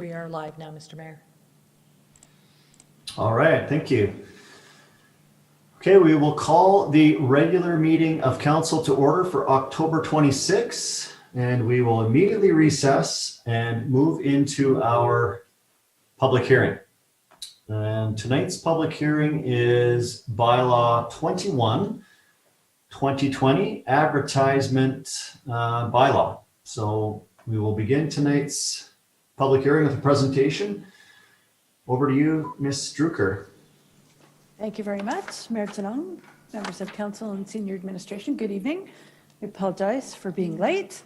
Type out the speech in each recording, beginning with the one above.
we are live now, Mr. Mayor. All right, thank you. Okay, we will call the regular meeting of council to order for October 26th, and we will immediately recess and move into our public hearing. And tonight's public hearing is Bylaw 21, 2020, Advertisement Bylaw. So we will begin tonight's public hearing with a presentation. Over to you, Ms. Drukier. Thank you very much, Mayor Genung, members of council and senior administration. Good evening. I apologize for being late.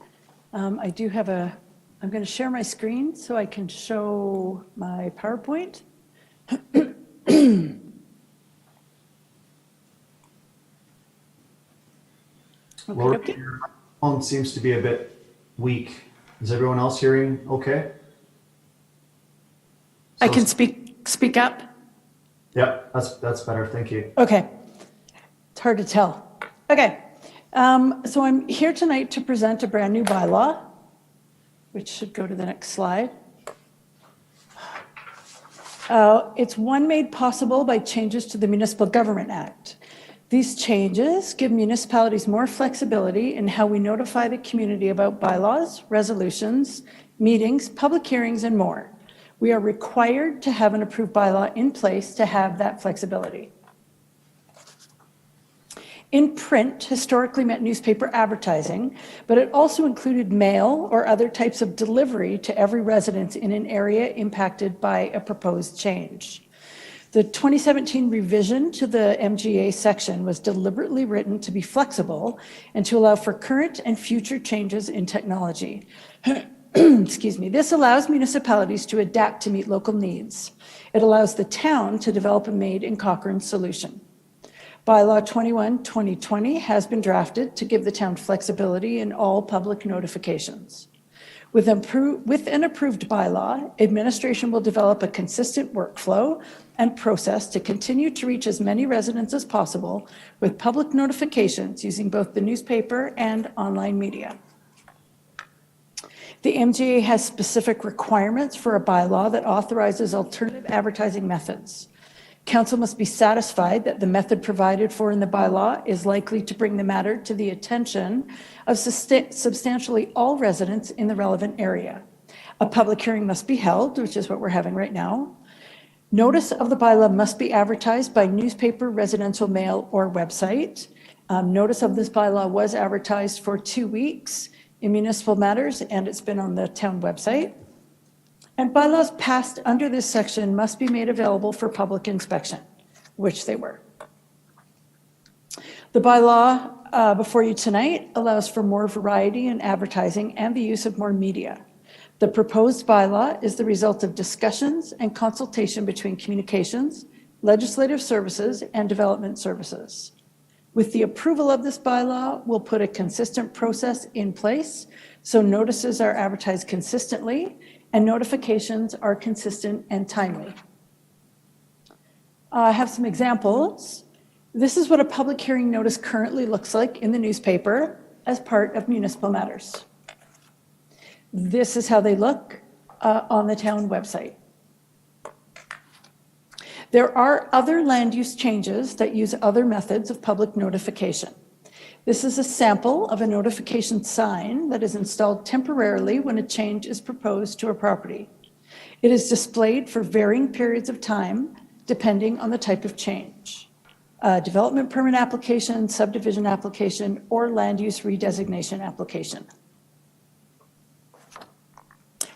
I'm going to share my screen so I can show my PowerPoint. Laura, your phone seems to be a bit weak. Is everyone else hearing okay? I can speak up. Yep, that's better. Thank you. Okay. It's hard to tell. Okay. So I'm here tonight to present a brand new bylaw, which should go to the next slide. It's one made possible by changes to the Municipal Government Act. These changes give municipalities more flexibility in how we notify the community about bylaws, resolutions, meetings, public hearings, and more. We are required to have an approved bylaw in place to have that flexibility. In print historically meant newspaper advertising, but it also included mail or other types of delivery to every resident in an area impacted by a proposed change. The 2017 revision to the MGA section was deliberately written to be flexible and to allow for current and future changes in technology. Excuse me. This allows municipalities to adapt to meet local needs. It allows the town to develop a made-in-Cochrane solution. Bylaw 21-2020 has been drafted to give the town flexibility in all public notifications. With an approved bylaw, administration will develop a consistent workflow and process to continue to reach as many residents as possible with public notifications using both the newspaper and online media. The MGA has specific requirements for a bylaw that authorizes alternative advertising methods. Council must be satisfied that the method provided for in the bylaw is likely to bring the matter to the attention of substantially all residents in the relevant area. A public hearing must be held, which is what we're having right now. Notice of the bylaw must be advertised by newspaper, residential mail, or website. Notice of this bylaw was advertised for 2 weeks in Municipal Matters, and it's been on the town website. And bylaws passed under this section must be made available for public inspection, which they were. The bylaw before you tonight allows for more variety in advertising and the use of more media. The proposed bylaw is the result of discussions and consultation between communications, legislative services, and development services. With the approval of this bylaw, we'll put a consistent process in place so notices are advertised consistently and notifications are consistent and timely. I have some examples. This is what a public hearing notice currently looks like in the newspaper as part of Municipal Matters. This is how they look on the town website. There are other land use changes that use other methods of public notification. This is a sample of a notification sign that is installed temporarily when a change is proposed to a property. It is displayed for varying periods of time, depending on the type of change. Development permit application, subdivision application, or land use redesignation application.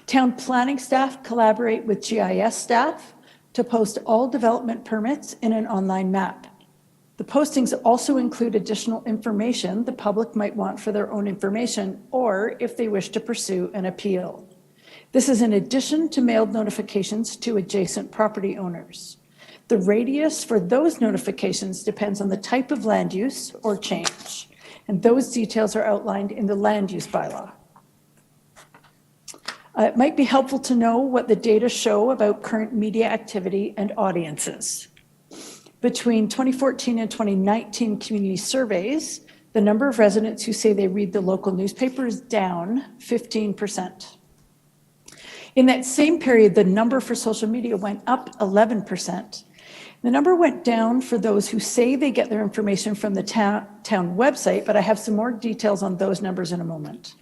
Town planning staff collaborate with GIS staff to post all development permits in an online map. The postings also include additional information the public might want for their own information or if they wish to pursue an appeal. This is in addition to mailed notifications to adjacent property owners. The radius for those notifications depends on the type of land use or change, and those details are outlined in the land use bylaw. It might be helpful to know what the data show about current media activity and audiences. Between 2014 and 2019 community surveys, the number of residents who say they read the local newspaper is down 15%. In that same period, the number for social media went up 11%. The number went down for those who say they get their information from the town website, but I have some more details on those numbers in a moment.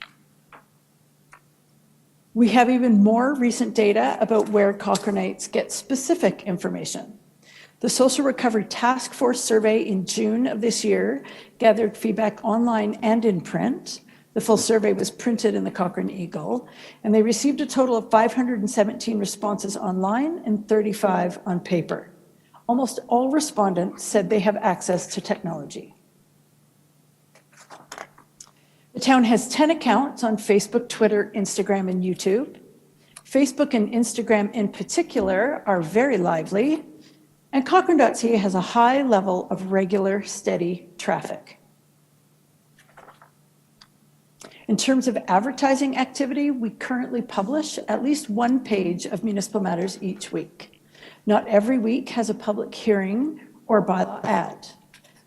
We have even more recent data about where Cochranites get specific information. The Social Recovery Task Force survey in June of this year gathered feedback online and in print. The full survey was printed in the Cochrane Eagle, and they received a total of 517 responses online and 35 on paper. Almost all respondents said they have access to technology. The town has 10 accounts on Facebook, Twitter, Instagram, and YouTube. Facebook and Instagram in particular are very lively, and Cochrane.ca has a high level of regular, steady traffic. In terms of advertising activity, we currently publish at least one page of municipal matters each week. Not every week has a public hearing or bylaw ad,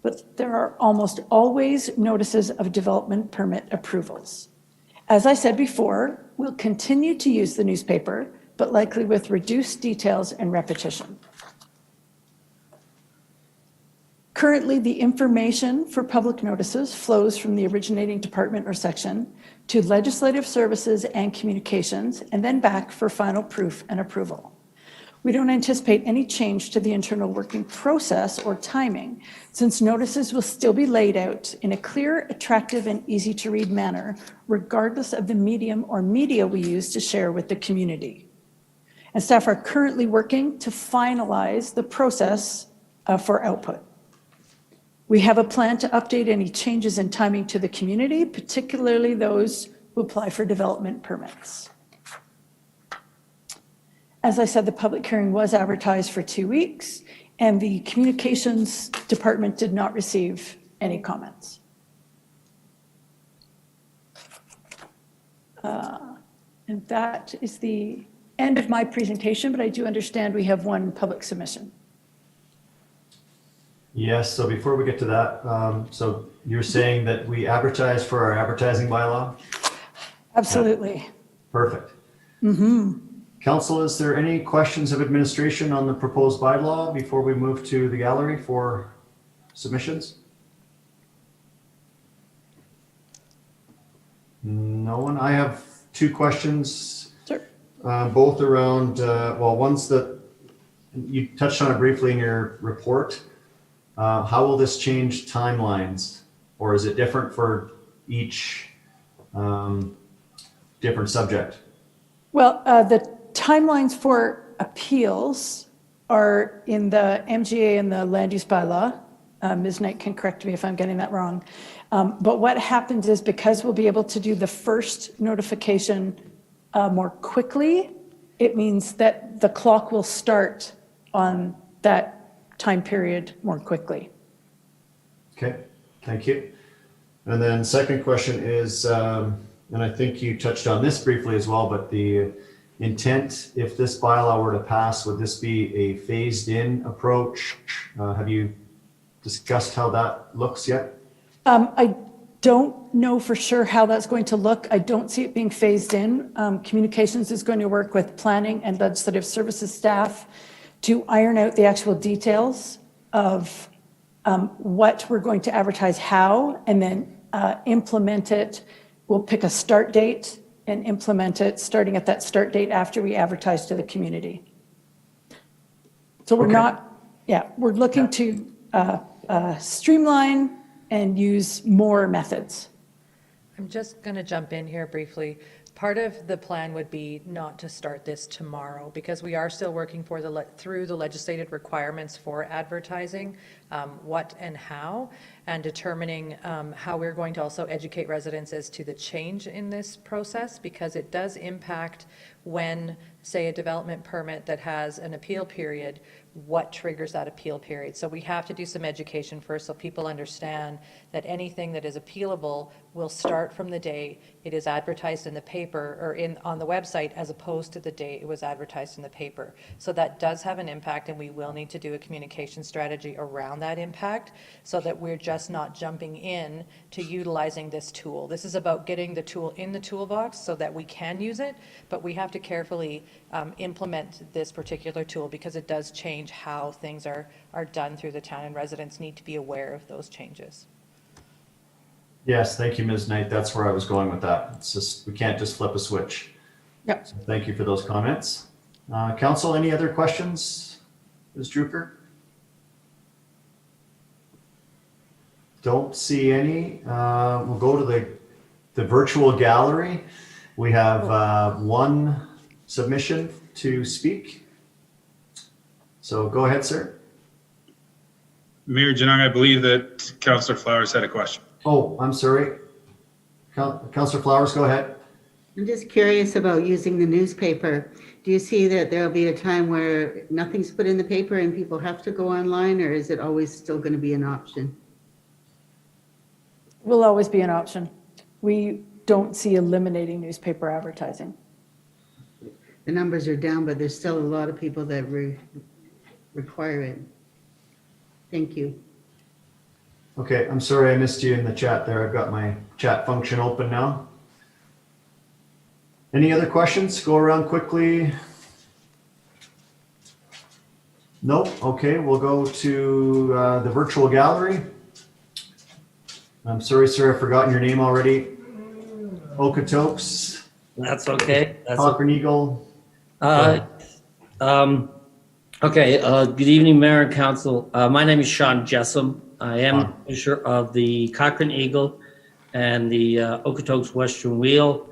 but there are almost always notices of development permit approvals. As I said before, we'll continue to use the newspaper, but likely with reduced details and repetition. Currently, the information for public notices flows from the originating department or section to legislative services and communications, and then back for final proof and approval. We don't anticipate any change to the internal working process or timing, since notices will still be laid out in a clear, attractive, and easy-to-read manner, regardless of the medium or media we use to share with the community. And staff are currently working to finalize the process for output. We have a plan to update any changes in timing to the community, particularly those who apply for development permits. As I said, the public hearing was advertised for 2 weeks, and the communications department did not receive any comments. And that is the end of my presentation, but I do understand we have one public submission. Yes, so before we get to that, so you're saying that we advertise for our advertising bylaw? Absolutely. Yeah. Perfect. Mm-hmm. Council, is there any questions of administration on the proposed bylaw before we move to the gallery for submissions? No one? I have 2 questions. Sure. Both around, well, one's that you touched on it briefly in your report. How will this change timelines, or is it different for each different subject? Well, the timelines for appeals are in the MGA and the land use bylaw. Ms. Knight can correct me if I'm getting that wrong. But what happens is, because we'll be able to do the first notification more quickly, it means that the clock will start on that time period more quickly. Okay, thank you. And then second question is, and I think you touched on this briefly as well, but the intent, if this bylaw were to pass, would this be a phased-in approach? Have you discussed how that looks yet? I don't know for sure how that's going to look. I don't see it being phased in. Communications is going to work with planning and legislative services staff to iron out the actual details of what we're going to advertise how, and then implement it. We'll pick a start date and implement it starting at that start date after we advertise to the community. So we're we're looking to streamline and use more methods. I'm just going to jump in here briefly. Part of the plan would be not to start this tomorrow, because we are still working through the legislative requirements for advertising, what and how, and determining how we're going to also educate residents as to the change in this process, because it does impact when, say, a development permit that has an appeal period, what triggers that appeal period. So we have to do some education first so people understand that anything that is appealable will start from the day it is advertised in the paper or on the website, as opposed to the day it was advertised in the paper. So that does have an impact, and we will need to do a communication strategy around that impact, so that we're just not jumping in to utilizing this tool. This is about getting the tool in the toolbox so that we can use it, but we have to carefully implement this particular tool because it does change how things are done through the town, and residents need to be aware of those changes. Yes, thank you, Ms. Knight. That's where I was going with that. It's just, we can't just flip a switch. Yep. So thank you for those comments. Council, any other questions? Ms. Drukier? Don't see any. We'll go to the virtual gallery. We have one submission to speak. So go ahead, sir. Mayor Genung, I believe that Councillor Flowers had a question. Oh, I'm sorry. Councillor Flowers, go ahead. I'm just curious about using the newspaper. Do you see that there'll be a time where nothing's put in the paper and people have to go online, or is it always still going to be an option? Will always be an option. We don't see eliminating newspaper advertising. The numbers are down, but there's still a lot of people that require it. Thank you. Okay, I'm sorry I missed you in the chat there. I've got my chat function open now. Any other questions? Go around quickly. Nope. Okay, we'll go to the virtual gallery. I'm sorry, sir, I've forgotten your name already. Okotoks, That's okay. That's Cochrane Eagle. okay. Good evening, Mayor and Council. My name is Sean Jessum. I am the publisher of the Cochrane Eagle and the Okotoks Western Wheel.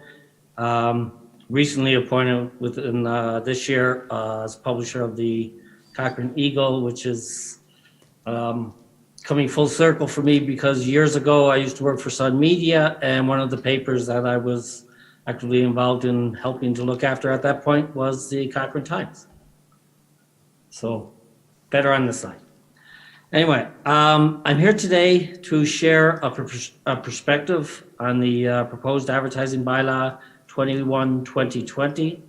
Recently appointed within this year as publisher of the Cochrane Eagle, which is coming full circle for me because years ago I used to work for Sun Media, and one of the papers that I was actively involved in helping to look after at that point was the Cochrane Times. So better on this side. Anyway, I'm here today to share a perspective on the proposed advertising bylaw 21-2020.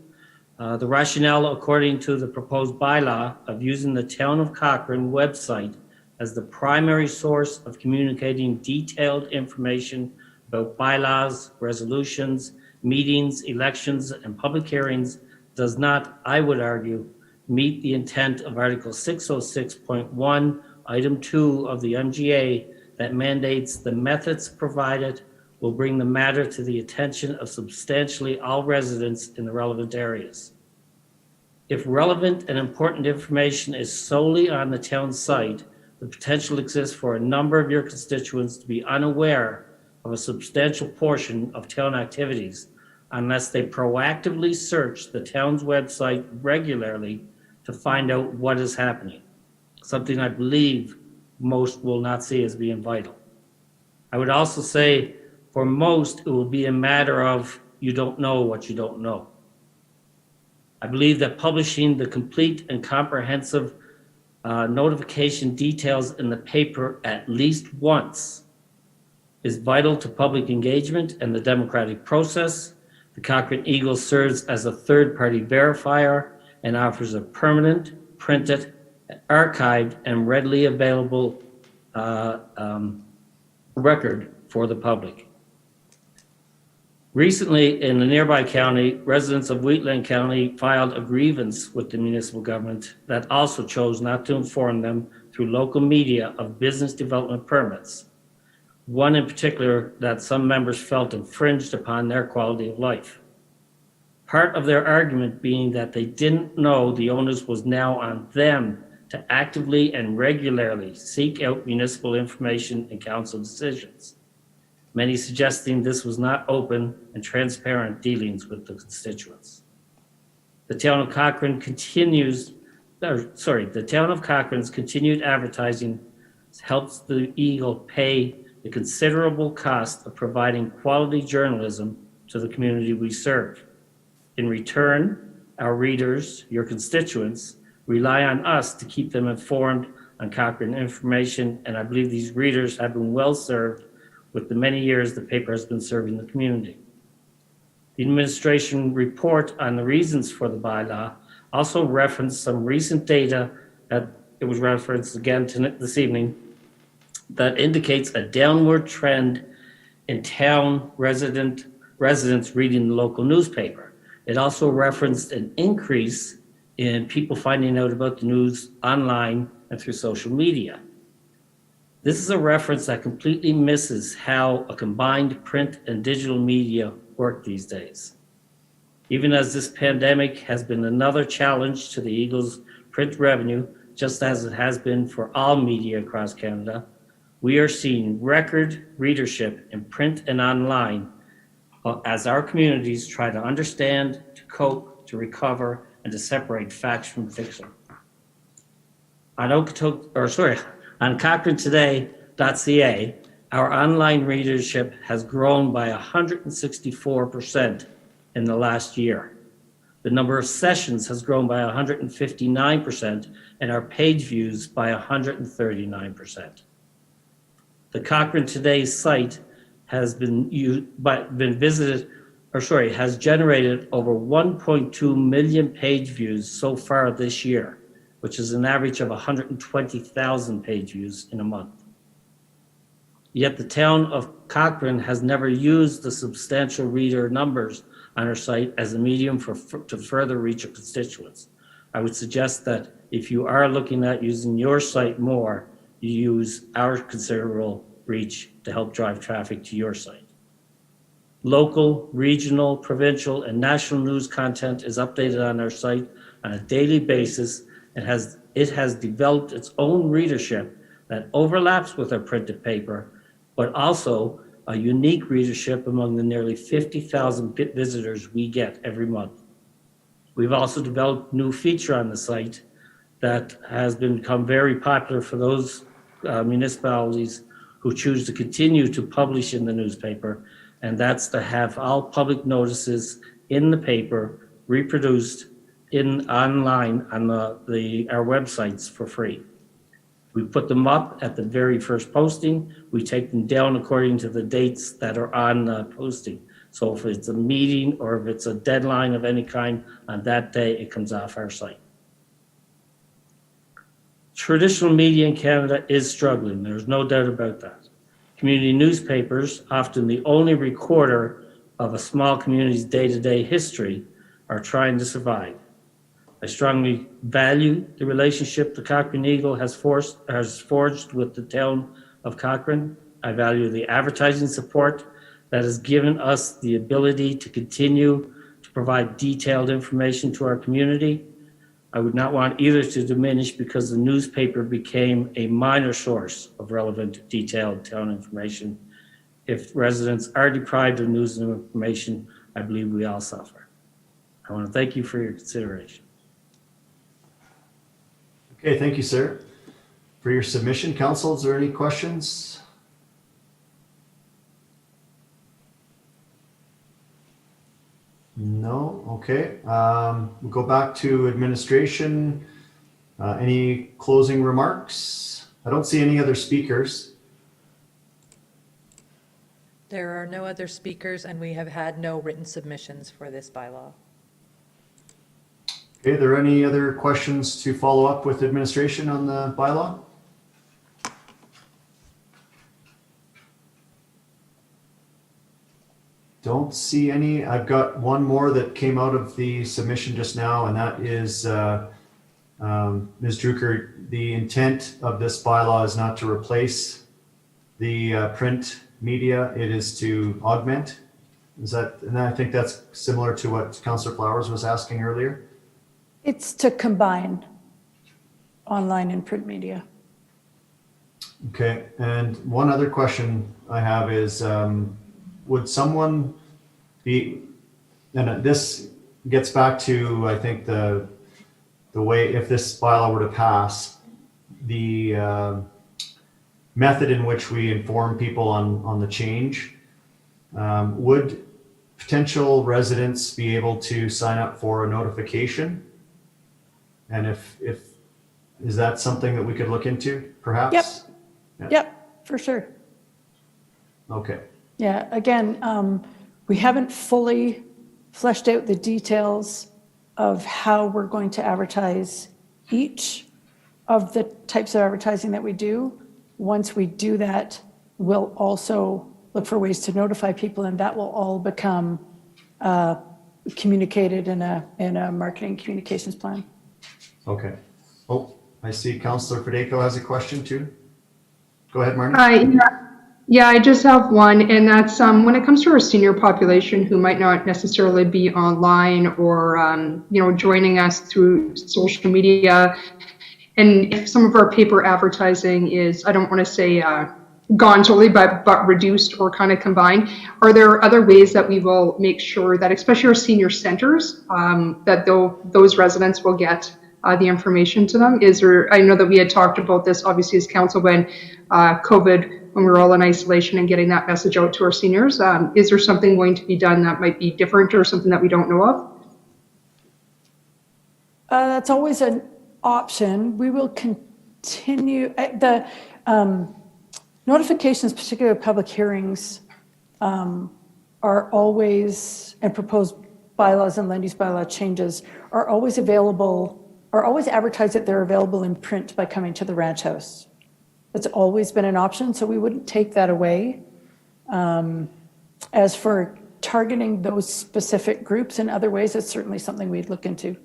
The rationale, according to the proposed bylaw, of using the Town of Cochrane website as the primary source of communicating detailed information about bylaws, resolutions, meetings, elections, and public hearings does not, I would argue, meet the intent of Article 606.1, Item 2 of the MGA that mandates the methods provided will bring the matter to the attention of substantially all residents in the relevant areas. If relevant and important information is solely on the town site, the potential exists for a number of your constituents to be unaware of a substantial portion of town activities unless they proactively search the town's website regularly to find out what is happening, something I believe most will not see as being vital. I would also say for most, it will be a matter of you don't know what you don't know. I believe that publishing the complete and comprehensive notification details in the paper at least once is vital to public engagement and the democratic process. The Cochrane Eagle serves as a third-party verifier and offers a permanent, printed, archived, and readily available record for the public. Recently, in a nearby county, residents of Wheatland County filed a grievance with the municipal government that also chose not to inform them through local media of business development permits, one in particular that some members felt infringed upon their quality of life. Part of their argument being that they didn't know the onus was now on them to actively and regularly seek out municipal information and council decisions, many suggesting this was not open and transparent dealings with the constituents. The town of Cochrane's continued advertising helps the Eagle pay the considerable cost of providing quality journalism to the community we serve. In return, our readers, your constituents, rely on us to keep them informed on Cochrane information, and I believe these readers have been well served with the many years the paper has been serving the community. The administration report on the reasons for the bylaw also referenced some recent data that it was referenced again this evening, that indicates a downward trend in town residents reading the local newspaper. It also referenced an increase in people finding out about the news online and through social media. This is a reference that completely misses how a combined print and digital media work these days. Even as this pandemic has been another challenge to the Eagle's print revenue, just as it has been for all media across Canada, we are seeing record readership in print and online as our communities try to understand, to cope, to recover, and to separate facts from fiction. On CochraneToday.ca, our online readership has grown by 164% in the last year. The number of sessions has grown by 159%, and our page views by 139%. The Cochrane Today site has has generated over 1.2 million page views so far this year, which is an average of 120,000 page views in a month. Yet the town of Cochrane has never used the substantial reader numbers on our site as a medium to further reach our constituents. I would suggest that if you are looking at using your site more, you use our considerable reach to help drive traffic to your site. Local, regional, provincial, and national news content is updated on our site on a daily basis, and it has developed its own readership that overlaps with our printed paper, but also a unique readership among the nearly 50,000 visitors we get every month. We've also developed a new feature on the site that has become very popular for those municipalities who choose to continue to publish in the newspaper, and that's to have all public notices in the paper reproduced online on our websites for free. We put them up at the very first posting. We take them down according to the dates that are on the posting. So if it's a meeting or if it's a deadline of any kind, on that day, it comes off our site. Traditional media in Canada is struggling. There's no doubt about that. Community newspapers, often the only recorder of a small community's day-to-day history, are trying to survive. I strongly value the relationship the Cochrane Eagle has forged with the town of Cochrane. I value the advertising support that has given us the ability to continue to provide detailed information to our community. I would not want either to diminish because the newspaper became a minor source of relevant, detailed town information. If residents are deprived of news and information, I believe we all suffer. I want to thank you for your consideration. Okay, thank you, sir, for your submission. Council, is there any questions? No? Okay. We'll go back to administration. Any closing remarks? I don't see any other speakers. There are no other speakers, and we have had no written submissions for this bylaw. Okay, are there any other questions to follow up with administration on the bylaw? Don't see any. I've got one more that came out of the submission just now, and that is Ms. Drukier. The intent of this bylaw is not to replace the print media. It is to augment. Is that? And I think that's similar to what Councillor Flowers was asking earlier. It's to combine online and print media. Okay, and one other question I have is, would someone be, and this gets back to, I think, the way, if this bylaw were to pass, the method in which we inform people on the change, would potential residents be able to sign up for a notification? And if is that something that we could look into, perhaps? Yep. Yep, for sure. Okay. Yeah, again, we haven't fully fleshed out the details of how we're going to advertise each of the types of advertising that we do. Once we do that, we'll also look for ways to notify people, and that will all become communicated in a marketing communications plan. Okay. Oh, I see Councillor Federico has a question too. Go ahead, Marnie. Yeah, I just have one, and that's when it comes to our senior population who might not necessarily be online or joining us through social media, and if some of our paper advertising is, I don't want to say gone totally, but reduced or kind of combined, are there other ways that we will make sure that, especially our senior centers, that those residents will get the information to them? Is there, I know that we had talked about this obviously as council when COVID, when we were all in isolation, and getting that message out to our seniors. Is there something going to be done that might be different or something that we don't know of? That's always an option. We will continue, the notifications, particularly public hearings, are always, and proposed bylaws and land use bylaw changes are always available, are always advertised that they're available in print by coming to the ranch house. It's always been an option, so we wouldn't take that away. As for targeting those specific groups in other ways, it's certainly something we'd look into.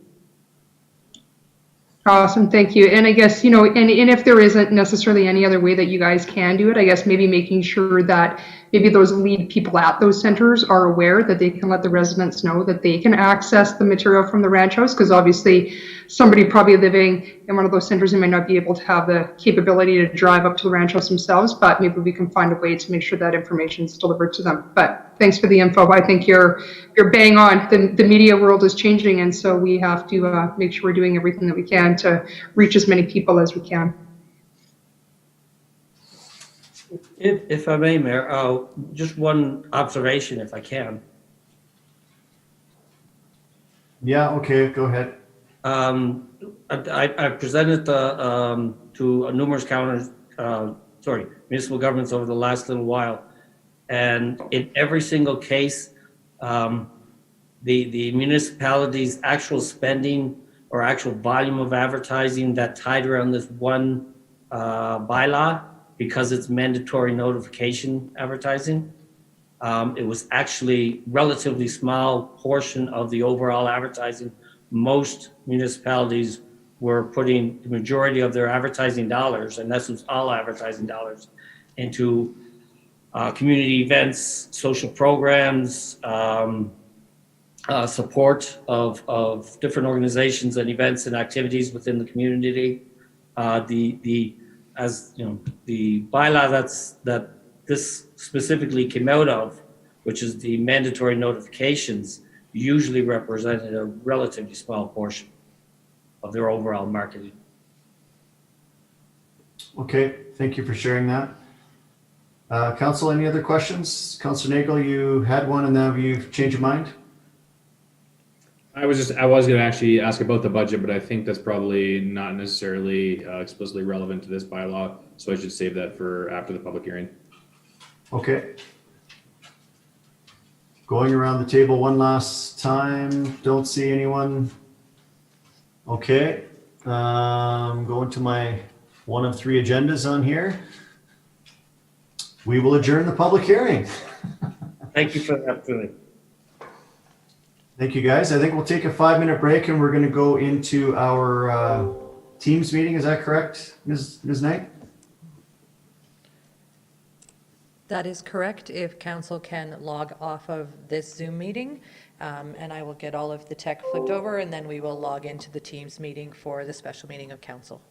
Awesome, thank you. And I guess, and if there isn't necessarily any other way that you guys can do it, I guess maybe making sure that maybe those lead people at those centers are aware that they can let the residents know that they can access the material from the ranch house, because obviously somebody probably living in one of those centers, they might not be able to have the capability to drive up to the ranch house themselves, but maybe we can find a way to make sure that information is delivered to them. But thanks for the info. I think you're bang on. The media world is changing, and so we have to make sure we're doing everything that we can to reach as many people as we can. If I may, Mayor, just one observation, if I can. Yeah, okay, go ahead. I presented to numerous municipal governments over the last little while, and in every single case, the municipality's actual spending or actual volume of advertising that tied around this one bylaw, because it's mandatory notification advertising, it was actually relatively small portion of the overall advertising. Most municipalities were putting the majority of their advertising dollars, and that's all advertising dollars, into community events, social programs, support of different organizations and events and activities within the community. The bylaw that this specifically came out of, which is the mandatory notifications, usually represented a relatively small portion of their overall marketing. Okay, thank you for sharing that. Council, any other questions? Councillor Nagel, you had one and now you've changed your mind? I was going to actually ask about the budget, but I think that's probably not necessarily explicitly relevant to this bylaw, so I should save that for after the public hearing. Okay. Going around the table one last time, don't see anyone. Okay, going to my one of three agendas on here. We will adjourn the public hearing. Thank you for the opportunity. Thank you, guys. I think we'll take a 5-minute break and we're going to go into our Teams meeting. Is that correct, Ms. Knight? That is correct. If council can log off of this Zoom meeting, and I will get all of the tech flipped over, and then we will log into the Teams meeting for the special meeting of council.